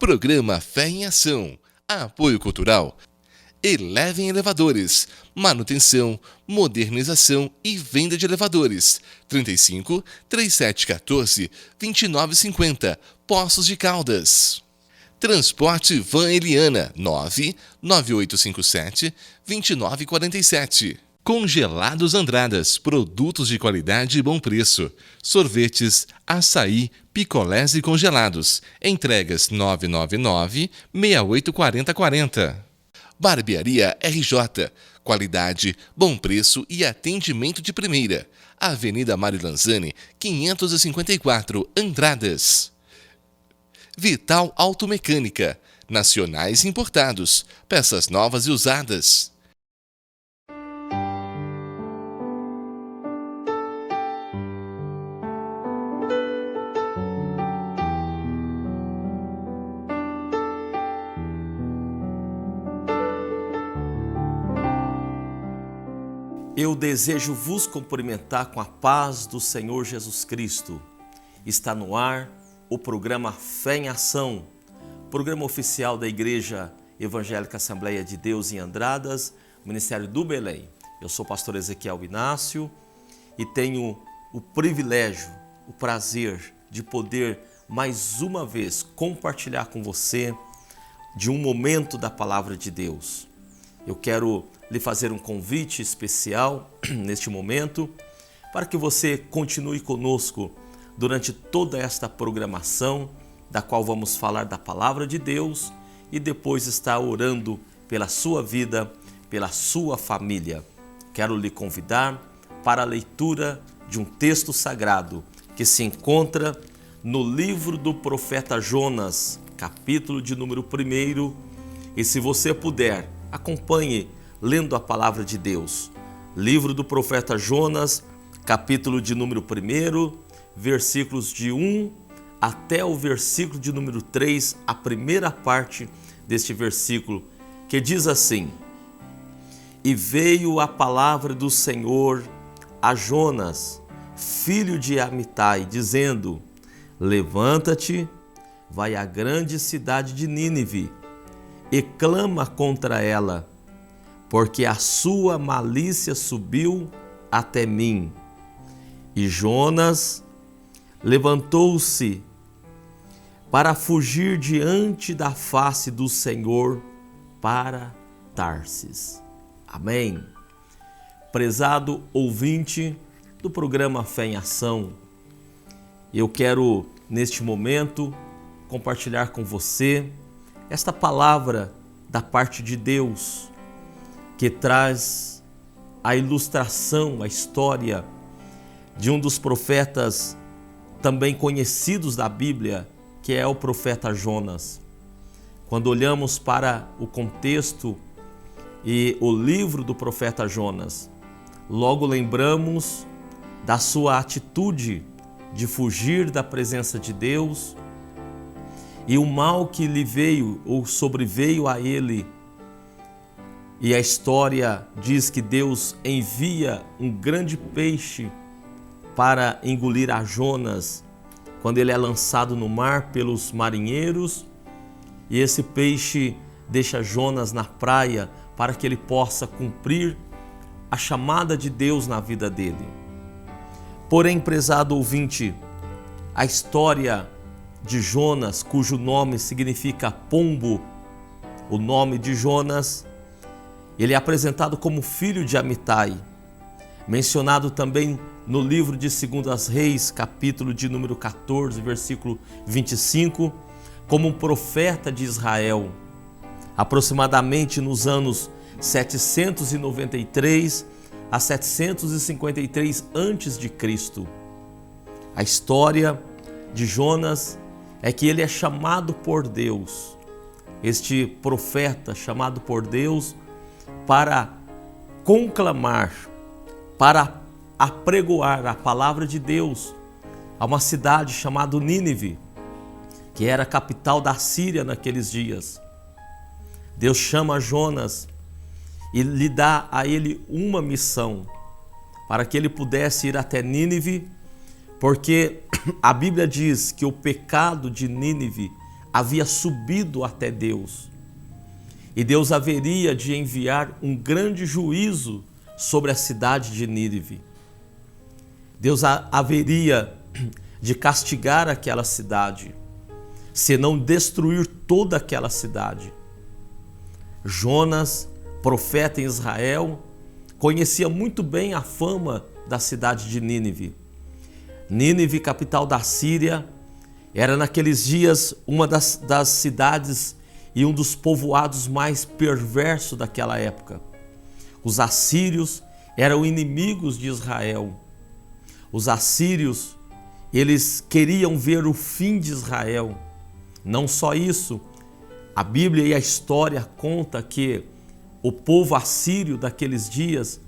Programa Fé em Ação. Apoio Cultural. Elevem Elevadores. Manutenção, modernização e venda de elevadores. 35 3714 2950. Poços de Caldas. Transporte Van Eliana 99857 2947. Congelados Andradas, produtos de qualidade e bom preço. Sorvetes, açaí, picolés e congelados. Entregas 999-684040. Barbearia RJ. Qualidade, bom preço e atendimento de primeira. Avenida Mário Lanzani, 554, Andradas. Vital Automecânica. Nacionais e importados. Peças novas e usadas. Eu desejo vos cumprimentar com a paz do Senhor Jesus Cristo. Está no ar o programa Fé em Ação, programa oficial da Igreja Evangélica Assembleia de Deus em Andradas, Ministério do Belém. Eu sou o pastor Ezequiel Inácio e tenho o privilégio, o prazer de poder mais uma vez compartilhar com você de um momento da Palavra de Deus. Eu quero lhe fazer um convite especial neste momento para que você continue conosco durante toda esta programação, da qual vamos falar da Palavra de Deus e depois estar orando pela sua vida, pela sua família. Quero lhe convidar para a leitura de um texto sagrado que se encontra no livro do profeta Jonas, capítulo de número 1. E se você puder, acompanhe lendo a palavra de Deus. Livro do profeta Jonas, capítulo de número 1, versículos de 1 até o versículo de número 3, a primeira parte deste versículo, que diz assim: E veio a palavra do Senhor a Jonas, filho de Amitai, dizendo: Levanta-te, vai à grande cidade de Nínive, e clama contra ela, porque a sua malícia subiu até mim. E Jonas levantou-se para fugir diante da face do Senhor para Tarsis. Amém. Prezado ouvinte do programa Fé em Ação, eu quero neste momento compartilhar com você esta palavra da parte de Deus, que traz a ilustração, a história de um dos profetas também conhecidos da Bíblia, que é o profeta Jonas. Quando olhamos para o contexto e o livro do profeta Jonas, logo lembramos da sua atitude de fugir da presença de Deus e o mal que lhe veio ou sobreveio a ele. E a história diz que Deus envia um grande peixe para engolir a Jonas, quando ele é lançado no mar pelos marinheiros, e esse peixe deixa Jonas na praia para que ele possa cumprir a chamada de Deus na vida dele. Porém, prezado ouvinte, a história de Jonas, cujo nome significa pombo, o nome de Jonas, ele é apresentado como filho de Amitai, mencionado também no livro de 2 Reis, capítulo de número 14, versículo 25, como um profeta de Israel, aproximadamente nos anos 793 a 753 a.C. A história de Jonas é que ele é chamado por Deus, este profeta chamado por Deus, para conclamar, para apregoar a palavra de Deus a uma cidade chamada Nínive, que era a capital da Síria naqueles dias. Deus chama Jonas e lhe dá a ele uma missão, para que ele pudesse ir até Nínive, porque a Bíblia diz que o pecado de Nínive havia subido até Deus. E Deus haveria de enviar um grande juízo sobre a cidade de Nínive. Deus haveria de castigar aquela cidade, se não destruir toda aquela cidade. Jonas, profeta em Israel, conhecia muito bem a fama da cidade de Nínive. Nínive, capital da Síria, era naqueles dias uma das cidades e um dos povoados mais perversos daquela época. Os assírios eram inimigos de Israel. Os assírios, eles queriam ver o fim de Israel. Não só isso, a Bíblia e a história conta que o povo assírio daqueles dias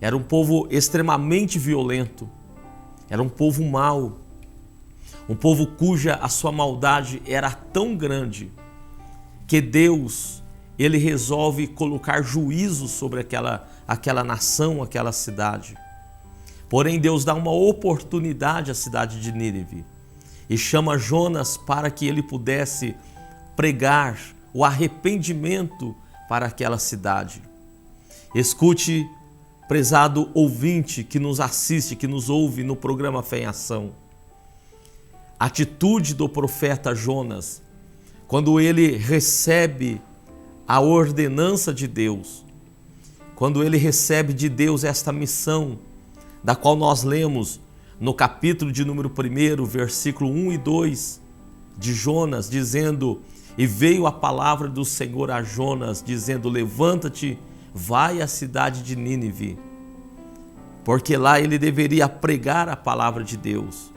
era um povo extremamente violento, era um povo mau, um povo cuja a sua maldade era tão grande que Deus, ele resolve colocar juízo sobre aquela nação, aquela cidade. Porém, Deus dá uma oportunidade à cidade de Nínive e chama Jonas para que ele pudesse pregar o arrependimento para aquela cidade. Escute, prezado ouvinte que nos assiste, que nos ouve no programa Fé em Ação. A atitude do profeta Jonas, quando ele recebe a ordenança de Deus, quando ele recebe de Deus esta missão, da qual nós lemos no capítulo de número 1, versículo 1 e 2 de Jonas, dizendo: e veio a palavra do Senhor a Jonas, dizendo: levanta-te, vai à cidade de Nínive, porque lá ele deveria pregar a palavra de Deus.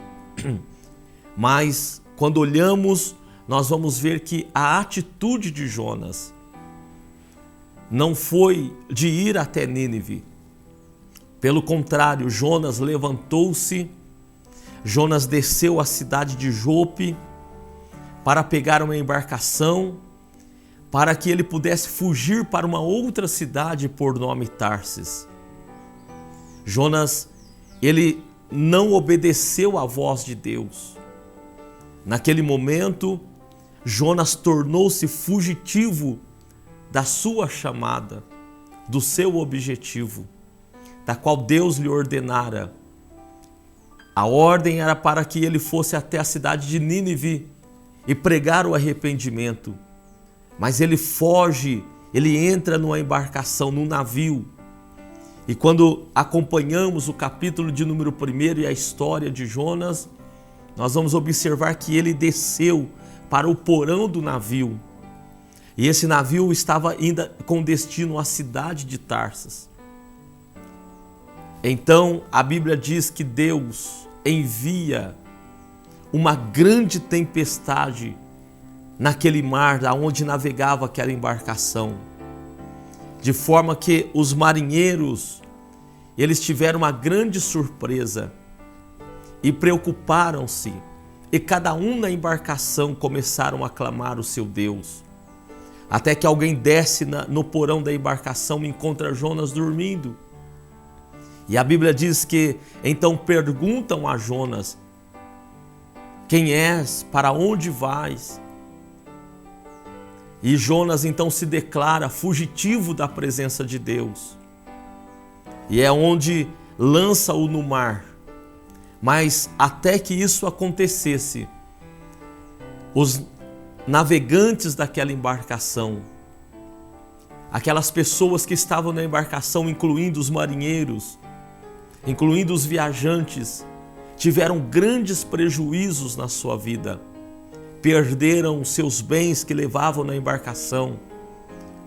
Mas quando olhamos, nós vamos ver que a atitude de Jonas não foi de ir até Nínive. Pelo contrário, Jonas levantou-se, Jonas desceu à cidade de Jope para pegar uma embarcação, para que ele pudesse fugir para uma outra cidade por nome Tarsis. Jonas, ele não obedeceu à voz de Deus. Naquele momento, Jonas tornou-se fugitivo da sua chamada, do seu objetivo, da qual Deus lhe ordenara. A ordem era para que ele fosse até a cidade de Nínive e pregar o arrependimento. Mas ele foge, ele entra numa embarcação, num navio. E quando acompanhamos o capítulo de número 1 e a história de Jonas, nós vamos observar que ele desceu para o porão do navio. E esse navio estava ainda com destino à cidade de Tarsas. Então a Bíblia diz que Deus envia uma grande tempestade naquele mar onde navegava aquela embarcação, de forma que os marinheiros, eles tiveram uma grande surpresa e preocuparam-se, e cada um na embarcação começaram a clamar o seu Deus, até que alguém desce no porão da embarcação e encontra Jonas dormindo. E a Bíblia diz que então perguntam a Jonas: quem és? Para onde vais? E Jonas então se declara fugitivo da presença de Deus. E é onde lança-o no mar. Mas até que isso acontecesse, os navegantes daquela embarcação, aquelas pessoas que estavam na embarcação, incluindo os marinheiros, incluindo os viajantes, tiveram grandes prejuízos na sua vida. Perderam seus bens que levavam na embarcação,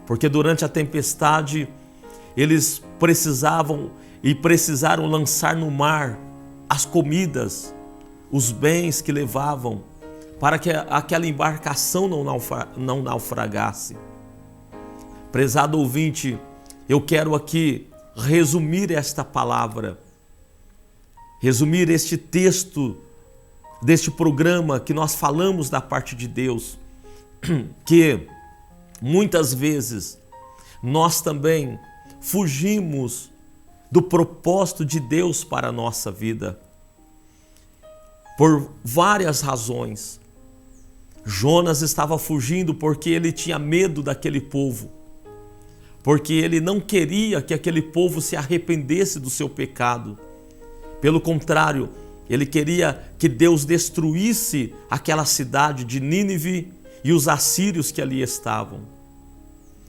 porque durante a tempestade eles precisaram lançar no mar as comidas, os bens que levavam, para que aquela embarcação não naufragasse. Prezado ouvinte, eu quero aqui resumir esta palavra, resumir este texto deste programa que nós falamos da parte de Deus, que muitas vezes nós também fugimos do propósito de Deus para a nossa vida, por várias razões. Jonas estava fugindo porque ele tinha medo daquele povo, porque ele não queria que aquele povo se arrependesse do seu pecado. Pelo contrário, ele queria que Deus destruísse aquela cidade de Nínive e os assírios que ali estavam.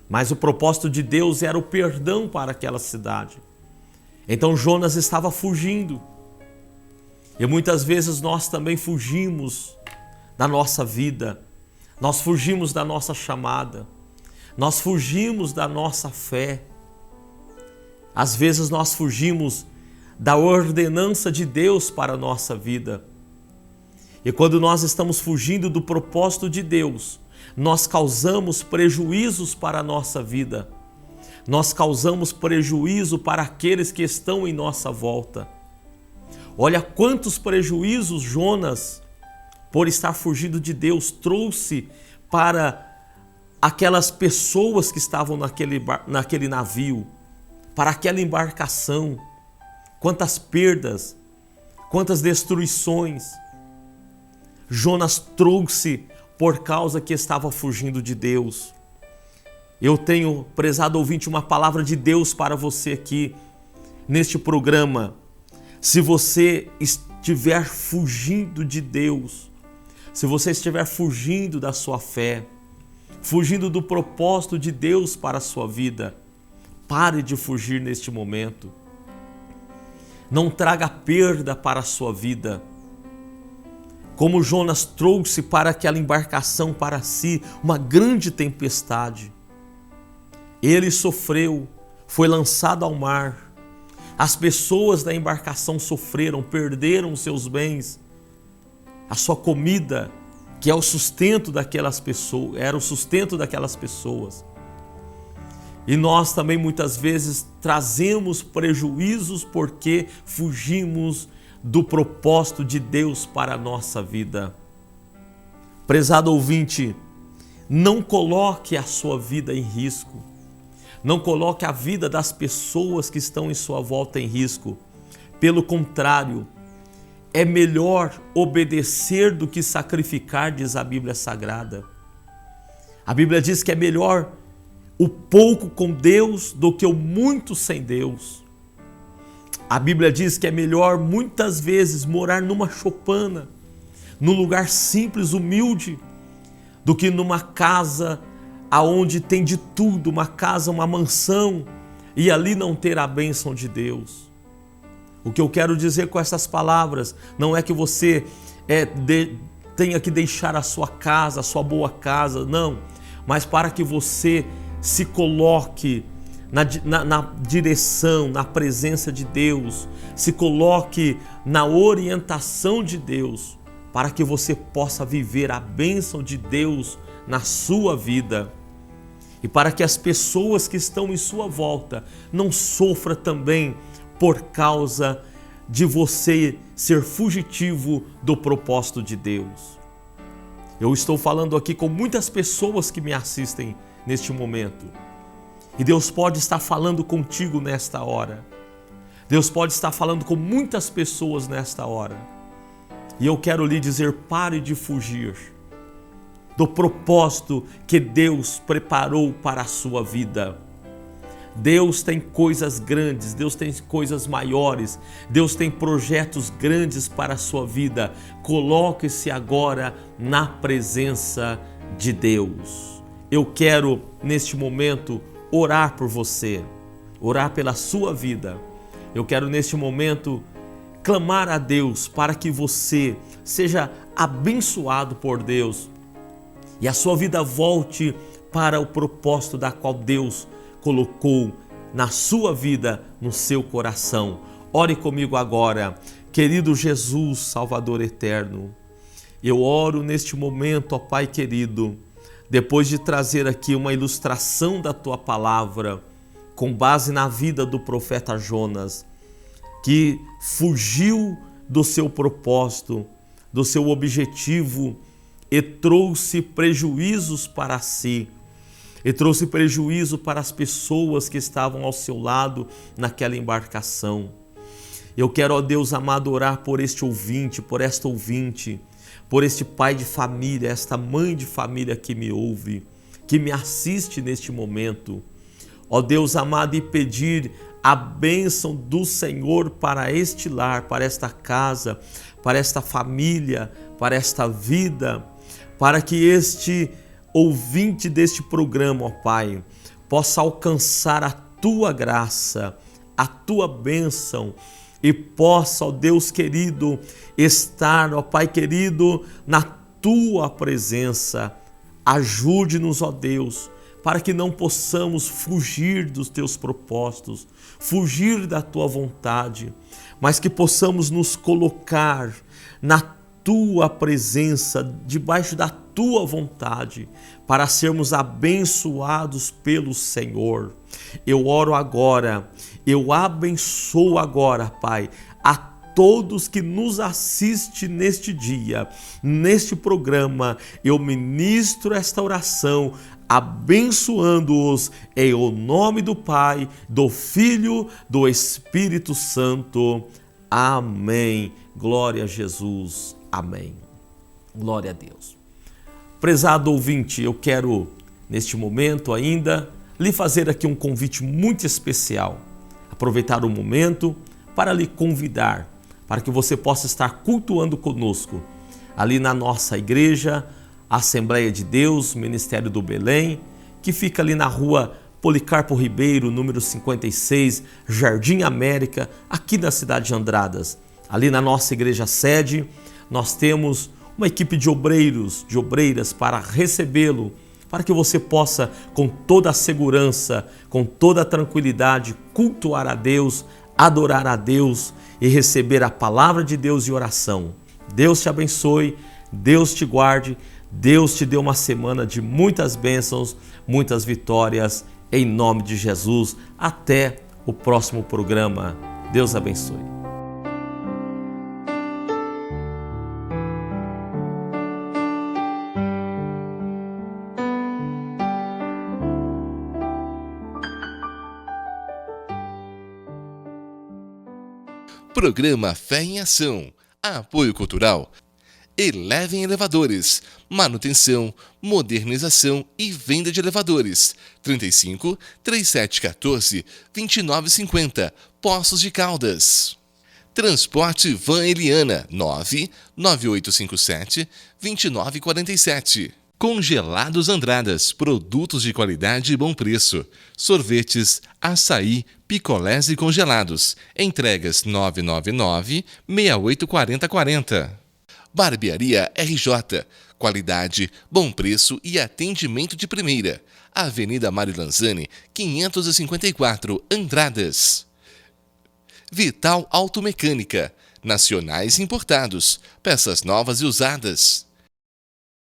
Mas o propósito de Deus era o perdão para aquela cidade. Então Jonas estava fugindo. E muitas vezes nós também fugimos da nossa vida, nós fugimos da nossa chamada, nós fugimos da nossa fé. Às vezes nós fugimos da ordenança de Deus para a nossa vida. E quando nós estamos fugindo do propósito de Deus, nós causamos prejuízos para a nossa vida. Nós causamos prejuízo para aqueles que estão em nossa volta. Olha quantos prejuízos Jonas, por estar fugindo de Deus, trouxe para aquelas pessoas que estavam naquele navio, para aquela embarcação. Quantas perdas, quantas destruições Jonas trouxe por causa que estava fugindo de Deus. Eu tenho, prezado ouvinte, uma palavra de Deus para você aqui neste programa. Se você estiver fugindo de Deus, se você estiver fugindo da sua fé, fugindo do propósito de Deus para a sua vida, pare de fugir neste momento. Não traga perda para a sua vida. Como Jonas trouxe para aquela embarcação para si uma grande tempestade. Ele sofreu, foi lançado ao mar. As pessoas da embarcação sofreram, perderam seus bens, a sua comida, que é o sustento daquelas pessoas, era o sustento daquelas pessoas. E nós também muitas vezes trazemos prejuízos porque fugimos do propósito de Deus para a nossa vida. Prezado ouvinte, não coloque a sua vida em risco. Não coloque a vida das pessoas que estão em sua volta em risco. Pelo contrário, é melhor obedecer do que sacrificar, diz a Bíblia Sagrada. A Bíblia diz que é melhor o pouco com Deus do que o muito sem Deus. A Bíblia diz que é melhor muitas vezes morar numa choupana, num lugar simples, humilde, do que numa casa aonde tem de tudo, uma casa, uma mansão, e ali não ter a bênção de Deus. O que eu quero dizer com essas palavras não é que você tenha que deixar a sua casa, a sua boa casa, não, mas para que você se coloque na direção, na presença de Deus, se coloque na orientação de Deus, para que você possa viver a bênção de Deus na sua vida. E para que as pessoas que estão em sua volta não sofram também por causa de você ser fugitivo do propósito de Deus. Eu estou falando aqui com muitas pessoas que me assistem neste momento. E Deus pode estar falando contigo nesta hora. Deus pode estar falando com muitas pessoas nesta hora. E eu quero lhe dizer, pare de fugir do propósito que Deus preparou para a sua vida. Deus tem coisas grandes, Deus tem coisas maiores, Deus tem projetos grandes para a sua vida. Coloque-se agora na presença de Deus. Eu quero, neste momento, orar por você, orar pela sua vida. Eu quero, neste momento, clamar a Deus para que você seja abençoado por Deus e a sua vida volte para o propósito da qual Deus colocou na sua vida, no seu coração. Ore comigo agora. Querido Jesus, Salvador eterno, eu oro neste momento, ó Pai querido, depois de trazer aqui uma ilustração da Tua palavra, com base na vida do profeta Jonas, que fugiu do seu propósito, do seu objetivo, e trouxe prejuízos para si, e trouxe prejuízo para as pessoas que estavam ao seu lado naquela embarcação. Eu quero, ó Deus amado, orar por este ouvinte, por esta ouvinte, por este pai de família, esta mãe de família que me ouve, que me assiste neste momento. Ó Deus amado, e pedir a bênção do Senhor para este lar, para esta casa, para esta família, para esta vida, para que este ouvinte deste programa, ó Pai, possa alcançar a Tua graça, a Tua bênção e possa, ó Deus querido, estar, ó Pai querido, na Tua presença. Ajude-nos, ó Deus, para que não possamos fugir dos Teus propósitos, fugir da Tua vontade, mas que possamos nos colocar na Tua presença, debaixo da Tua vontade, para sermos abençoados pelo Senhor. Eu oro agora, eu abençoo agora, Pai, a todos que nos assistem neste dia, neste programa. Eu ministro esta oração, abençoando-os em o nome do Pai, do Filho, do Espírito Santo. Amém. Glória a Jesus. Amém. Glória a Deus. Prezado ouvinte, eu quero, neste momento ainda, lhe fazer aqui um convite muito especial. Aproveitar o momento para lhe convidar, para que você possa estar cultuando conosco, ali na nossa igreja, Assembleia de Deus, Ministério do Belém, que fica ali na rua Policarpo Ribeiro, número 56, Jardim América, aqui na cidade de Andradas. Ali na nossa igreja sede, nós temos uma equipe de obreiros, de obreiras para recebê-lo, para que você possa, com toda a segurança, com toda a tranquilidade, cultuar a Deus, adorar a Deus e receber a palavra de Deus e oração. Deus te abençoe, Deus te guarde, Deus te dê uma semana de muitas bênçãos, muitas vitórias, em nome de Jesus. Até o próximo programa. Deus abençoe. Programa Fé em Ação. Apoio Cultural. Elevem Elevadores. Manutenção, modernização e venda de elevadores. 35 3714 2950. Poços de Caldas. Transporte Van Eliana. 9 9857 2947. Congelados Andradas, produtos de qualidade e bom preço. Sorvetes, açaí, picolés e congelados. Entregas 999-684040. Barbearia RJ, qualidade, bom preço e atendimento de primeira. Avenida Mário Lanzani, 554, Andradas. Vital Automecânica, nacionais importados, peças novas e usadas.